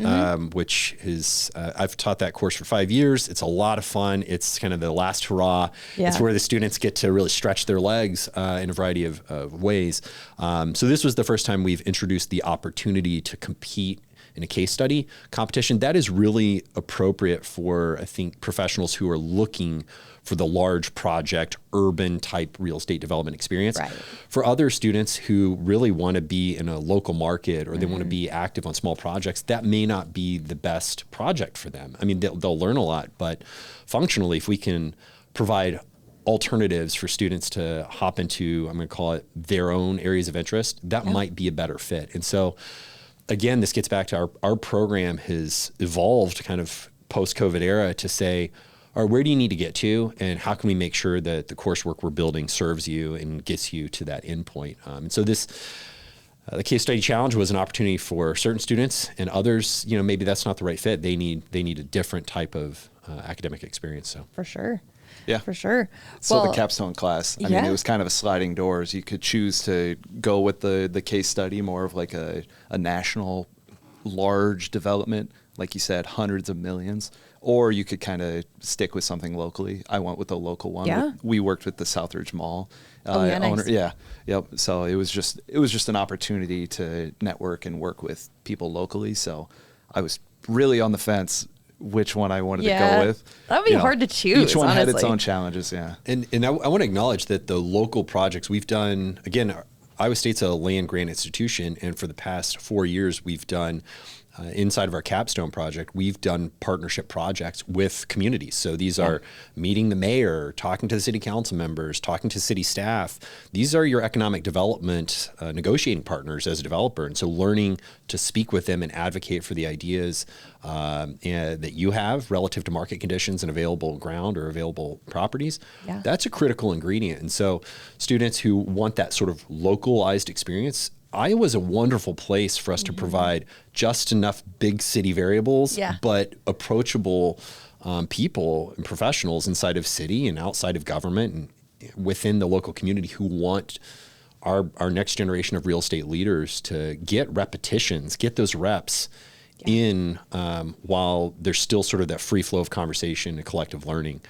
which is, I've taught that course for 5 years. It's a lot of fun. It's kind of the last hurrah. Yeah. It's where the students get to really stretch their legs in a variety of ways. So this was the first time we've introduced the opportunity to compete in a case study competition. That is really appropriate for, I think, professionals who are looking for the large project, urban type real estate development experience. Right. For other students who really want to be in a local market, or they want to be active on small projects, that may not be the best project for them. I mean, they'll learn a lot, but functionally, if we can provide alternatives for students to hop into, I'm going to call it, their own areas of interest, that might be a better fit. And so, again, this gets back to our program has evolved kind of post-COVID era to say, all right, where do you need to get to, and how can we make sure that the coursework we're building serves you and gets you to that end point? And so this, the case study challenge was an opportunity for certain students, and others, maybe that's not the right fit. They need a different type of academic experience. So for sure. Yeah, for sure. So the capstone class, I mean, it was kind of a sliding doors. You could choose to go with the case study, more of like a national large development, like you said, hundreds of millions, or you could kind of stick with something locally. I went with the local one. Yeah. We worked with the Southridge Mall owner. Nice. Yeah. Yep. So it was just an opportunity to network and work with people locally. So I was really on the fence which one I wanted to go with. That would be hard to choose. Each one honestly had its own challenges, yeah. And I want to acknowledge that the local projects we've done, again, Iowa State's a land grant institution, and for the past 4 years, we've done inside of our capstone project, we've done partnership projects with communities. So these are meeting the mayor, talking to the city council members, talking to city staff. These are your economic development negotiating partners as a developer. And so learning to speak with them and advocate for the ideas that you have relative to market conditions and available ground or available properties, that's a critical ingredient. And so students who want that sort of localized experience, Iowa's a wonderful place for us to provide just enough big city variables, but approachable people and professionals inside of city and outside of government and within the local community who want our next generation of real estate leaders to get repetitions, get those reps in while there's still sort of that free flow of conversation and collective learning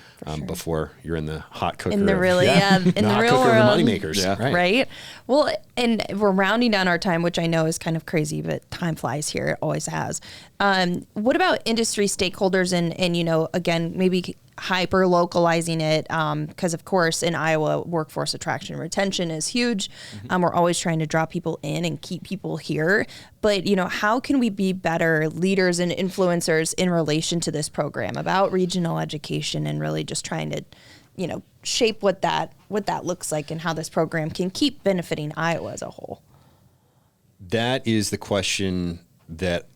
before you're in the hot cooker. In the really, in the real world. Of the moneymakers, right? Well, and we're rounding down our time, which I know is kind of crazy, but time flies here. It always has. What about industry stakeholders and again, maybe hyper localizing it? Because of course in Iowa, workforce attraction and retention is huge. We're always trying to draw people in and keep people here. But, how can we be better leaders and influencers in relation to this program about regional education and really just trying to, shape what that looks like and how this program can keep benefiting Iowa as a whole? That is the question that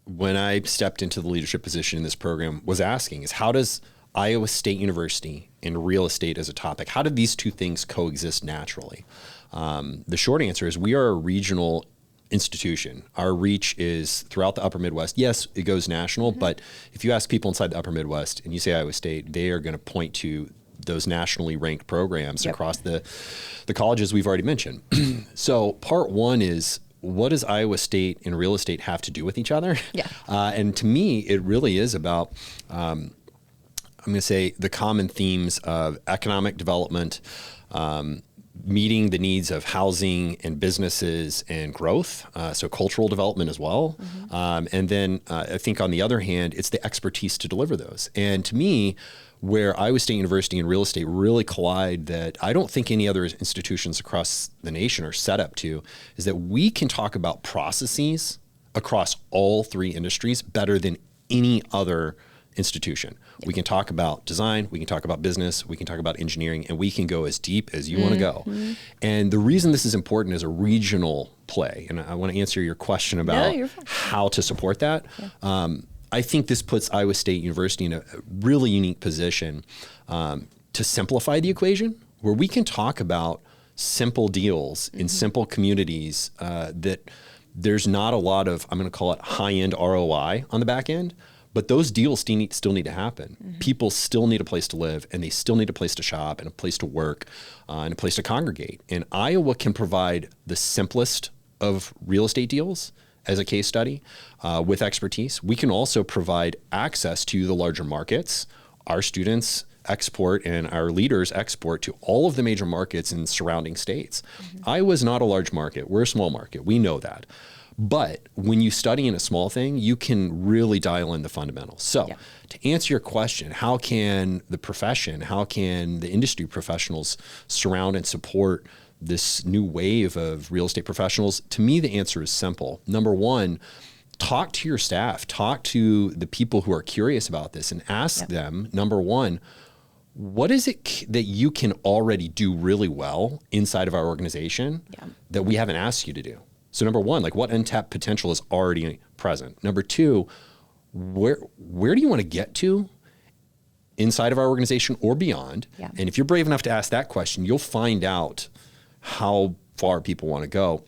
when I stepped into the leadership position in this program was asking is how does Iowa State University and real estate as a topic, how did these two things coexist naturally? The short answer is we are a regional institution. Our reach is throughout the upper Midwest. Yes, it goes national, but if you ask people inside the upper Midwest and you say Iowa State, they are going to point to those nationally ranked programs across the colleges we've already mentioned. So part one is, what does Iowa State and real estate have to do with each other? Yeah. And to me, it really is about, I'm going to say, the common themes of economic development, meeting the needs of housing and businesses and growth, so cultural development as well. And then I think on the other hand, it's the expertise to deliver those. And to me, where Iowa State University and real estate really collide that I don't think any other institutions across the nation are set up to, is that we can talk about processes across all three industries better than any other institution. We can talk about design, we can talk about business, we can talk about engineering, and we can go as deep as you want to go. And the reason this is important is a regional play. And I want to answer your question about how to support that. I think this puts Iowa State University in a really unique position to simplify the equation, where we can talk about simple deals in simple communities that there's not a lot of, I'm going to call it high-end ROI on the back end, but those deals still need to happen. People still need a place to live, and they still need a place to shop and a place to work and a place to congregate. And Iowa can provide the simplest of real estate deals as a case study with expertise. We can also provide access to the larger markets. Our students export and our leaders export to all of the major markets in surrounding states. Iowa's not a large market. We're a small market. We know that. But when you study in a small thing, you can really dial in the fundamentals. So to answer your question, how can the profession, how can the industry professionals surround and support this new wave of real estate professionals? To me, the answer is simple. Number one, talk to your staff, talk to the people who are curious about this, and ask them, number one, what is it that you can already do really well inside of our organization that we haven't asked you to do? So number one, like what untapped potential is already present? Number two, where do you want to get to inside of our organization or beyond? And if you're brave enough to ask that question, you'll find out how far people want to go.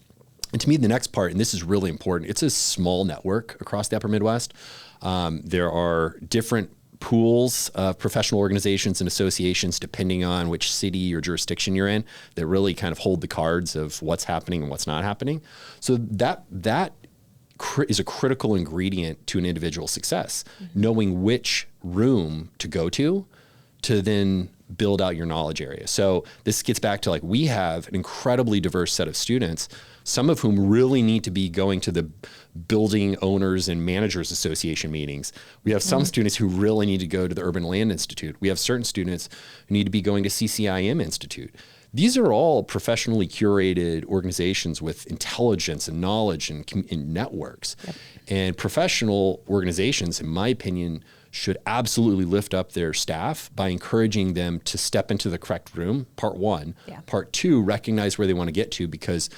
And to me, the next part, and this is really important, it's a small network across the upper Midwest. There are different pools of professional organizations and associations, depending on which city or jurisdiction you're in, that really kind of hold the cards of what's happening and what's not happening. So that is a critical ingredient to an individual's success, knowing which room to go to then build out your knowledge area. So this gets back to, like, we have an incredibly diverse set of students, some of whom really need to be going to the building owners and managers association meetings. We have some students who really need to go to the Urban Land Institute. We have certain students who need to be going to CCIM Institute. These are all professionally curated organizations with intelligence and knowledge and networks. And professional organizations, in my opinion, should absolutely lift up their staff by encouraging them to step into the correct room, part one. Part two, recognize where they want to get to, because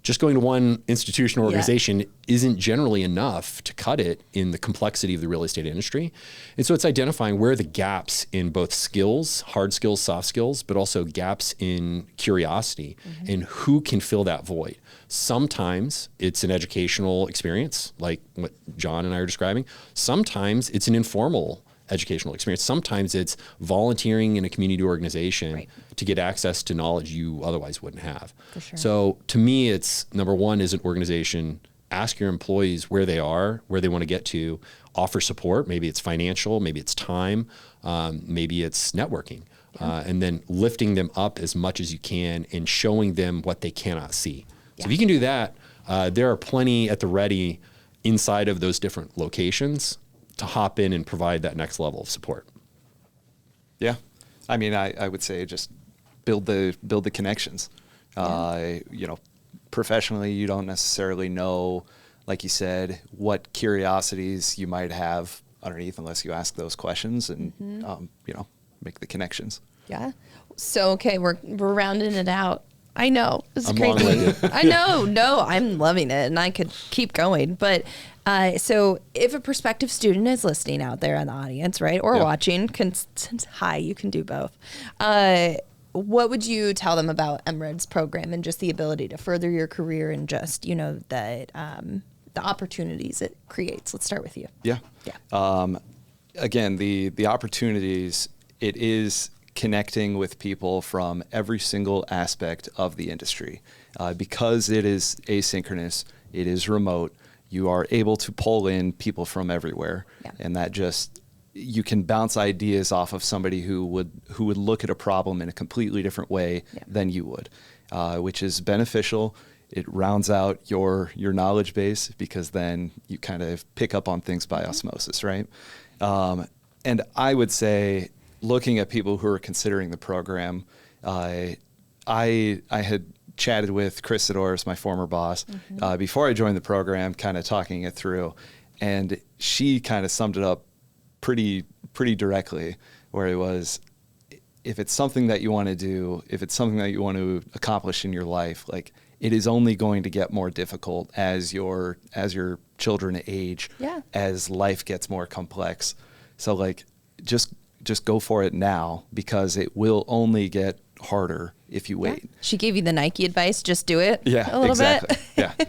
just going to one institution or organization isn't generally enough to cut it in the complexity of the real estate industry. And so it's identifying where are the gaps in both skills, hard skills, soft skills, but also gaps in curiosity, and who can fill that void. Sometimes it's an educational experience, like what John and I are describing. Sometimes it's an informal educational experience. Sometimes it's volunteering in a community organization to get access to knowledge you otherwise wouldn't have. So to me, it's number one is an organization. Ask your employees where they are, where they want to get to, offer support. Maybe it's financial, maybe it's time, maybe it's networking. And then lifting them up as much as you can and showing them what they cannot see. So if you can do that, there are plenty at the ready inside of those different locations to hop in and provide that next level of support. Yeah. I mean, I would say just build the connections. Professionally, you don't necessarily know, like you said, what curiosities you might have underneath unless you ask those questions and, make the connections. So, okay, we're rounding it out. I know. It's I'm crazy. long-winded. I know. No, I'm loving it, and I could keep going. But So if a prospective student is listening out there in the audience, right, or watching, hi, you can do both. What would you tell them about MRED's program and just the ability to further your career and just, the opportunities it creates? Let's start with you. Yeah. Again, the opportunities, it is connecting with people from every single aspect of the industry. Because it is asynchronous, it is remote, you are able to pull in people from everywhere. Yeah. And that just, you can bounce ideas off of somebody who would look at a problem in a completely different way than you would, which is beneficial. It rounds out your knowledge base because then you kind of pick up on things by osmosis, right? And I would say, looking at people who are considering the program, I had chatted with Chris Sadors, my former boss, before I joined the program, kind of talking it through, and she kind of summed it up pretty directly, where it was, if it's something that you want to do, if it's something that you want to accomplish in your life, like, it is only going to get more difficult as your children age, as life gets more complex. So like, just go for it now, because it will only get harder if you wait. She gave you the Nike advice, just do it. Yeah, a little exactly. bit.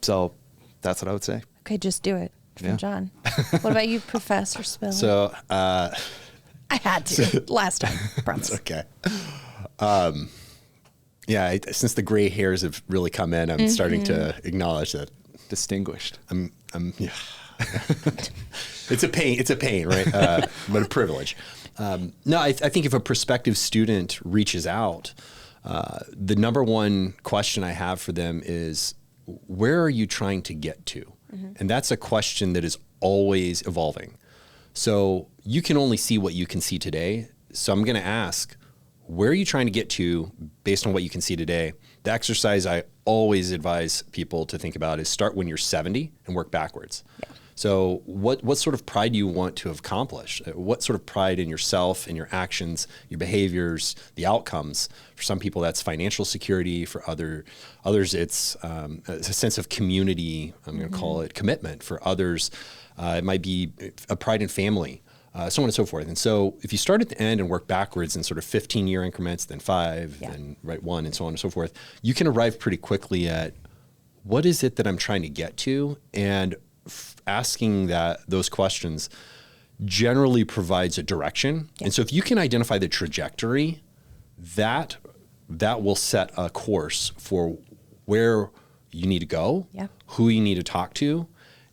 So that's what I would say. Okay, just do it. From John. What about you, Professor Spiller? So I had to last time. Promise. It's okay. Since the gray hairs have really come in, I'm starting to acknowledge that. Distinguished. It's a pain, right? But a privilege. No, I think if a prospective student reaches out, the number one question I have for them is, where are you trying to get to? And that's a question that is always evolving. So you can only see what you can see today. So I'm going to ask, where are you trying to get to based on what you can see today? The exercise I always advise people to think about is start when you're 70 and work backwards. Yeah. So what sort of pride do you want to have accomplished? What sort of pride in yourself, in your actions, your behaviors, the outcomes? For some people, that's financial security. For others, it's a sense of community. I'm going to call it commitment. For others, it might be a pride in family, so on and so forth. And so if you start at the end and work backwards in sort of 15-year increments, then 5, then 1, and so on and so forth, you can arrive pretty quickly at what is it that I'm trying to get to, and asking those questions generally provides a direction. And so if you can identify the trajectory, that will set a course for where you need to go, who you need to talk to,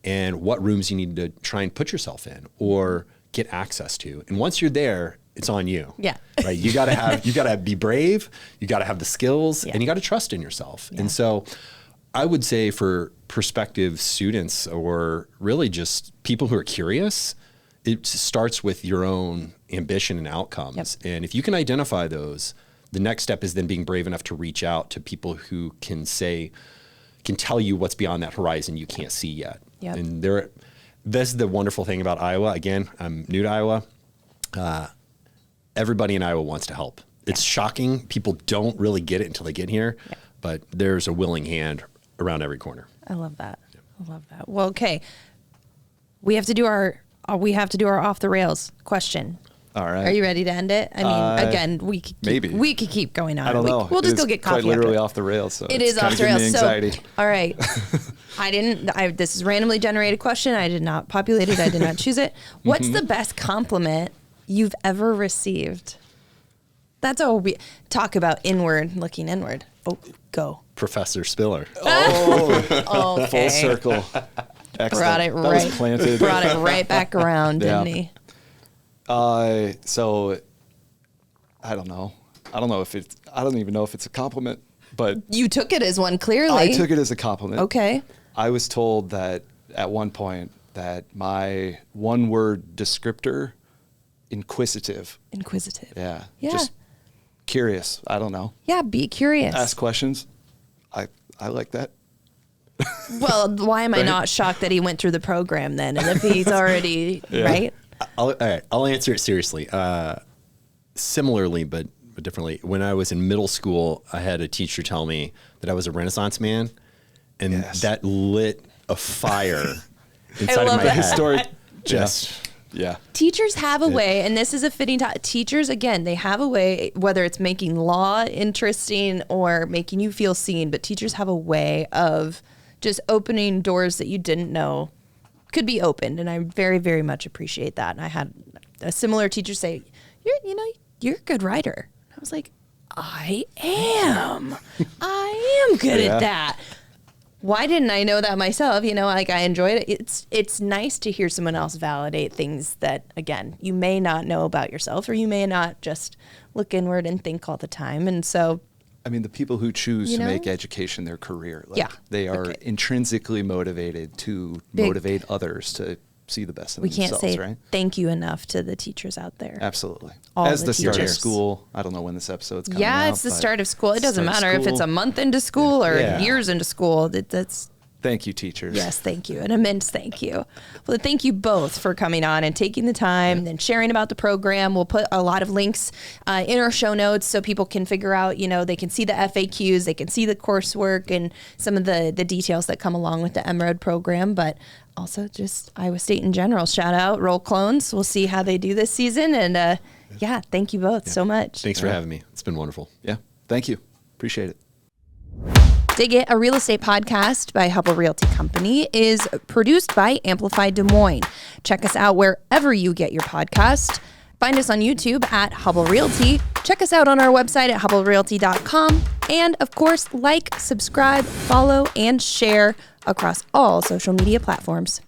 and what rooms you need to try and put yourself in or get access to. And once you're there, it's on you. Yeah. Right. You gotta be brave, you gotta have the skills, and you gotta trust in yourself. And so I would say for prospective students, or really just people who are curious, it starts with your own ambition and outcomes. And if you can identify those, the next step is then being brave enough to reach out to people who can tell you what's beyond that horizon you can't see yet. And this is the wonderful thing about Iowa. Again, I'm new to Iowa. Everybody in Iowa wants to help. It's shocking. People don't really get it until they get here, but there's a willing hand around every corner. I love that. I love that. Well, okay. We have to do our off the rails question. All right. Are you ready to end it? I mean, again, we could keep going on. I don't know. We'll just go get coffee. Quite literally off the rails. So it is off the rails. Anxiety. So, all right. This is a randomly generated question. I did not populate it. I did not choose it. What's the best compliment you've ever received? That's all we talk about, looking inward. Oh, go. Professor Spiller. Oh, okay. Full circle. Excellent. Was planted. Brought it right back around, didn't he? So I don't know. I don't even know if it's a compliment, but you took it as one, clearly. I took it as a compliment. Okay. I was told that at one point that my one-word descriptor, inquisitive. Inquisitive. Yeah. Just curious. I don't know. Yeah, be curious. Ask questions. I like that. Well, why am I not shocked that he went through the program then? And if he's already, right? All right, I'll answer it seriously. Similarly, but differently. When I was in middle school, I had a teacher tell me that I was a Renaissance man, and that lit a fire inside love of my that. head. Historic. Just Yeah. Teachers have a way, and this is a fitting teachers, again, they have a way, whether it's making law interesting or making you feel seen, but teachers have a way of just opening doors that you didn't know could be opened. And I very, very much appreciate that. And I had a similar teacher say, you're a good writer. I was like, I am good at that. Why didn't I know that myself? I enjoyed it. It's nice to hear someone else validate things that, again, you may not know about yourself, or you may not just look inward and think all the time. And so, I mean, the people who choose to make education their career, they are intrinsically motivated to motivate others to see the best in themselves, we can't say right? thank you enough to the teachers out there. Absolutely. All As the the start of teachers. school, I don't know when this episode's coming out. Yeah, it's the start of school. It doesn't start of matter if it's a school. month into school or years into school. That's Thank you, teachers. yes, thank you. An immense thank you. Well, thank you both for coming on and taking the time and sharing about the program. We'll put a lot of links in our show notes so people can figure out, they can see the FAQs, they can see the coursework and some of the details that come along with the MRED program, but also just Iowa State in general. Shout out Roll Clones. We'll see how they do this season. And thank you both so much. thanks for having me. It's been wonderful. Yeah. Thank you. Appreciate it. Dig It, a real estate podcast by Hubbell Realty Company, is produced by Amplify Des Moines. Check us out wherever you get your podcast. Find us on YouTube at Hubbell Realty. Check us out on our website at hubbellrealty.com. And of course, like, subscribe, follow, and share across all social media platforms.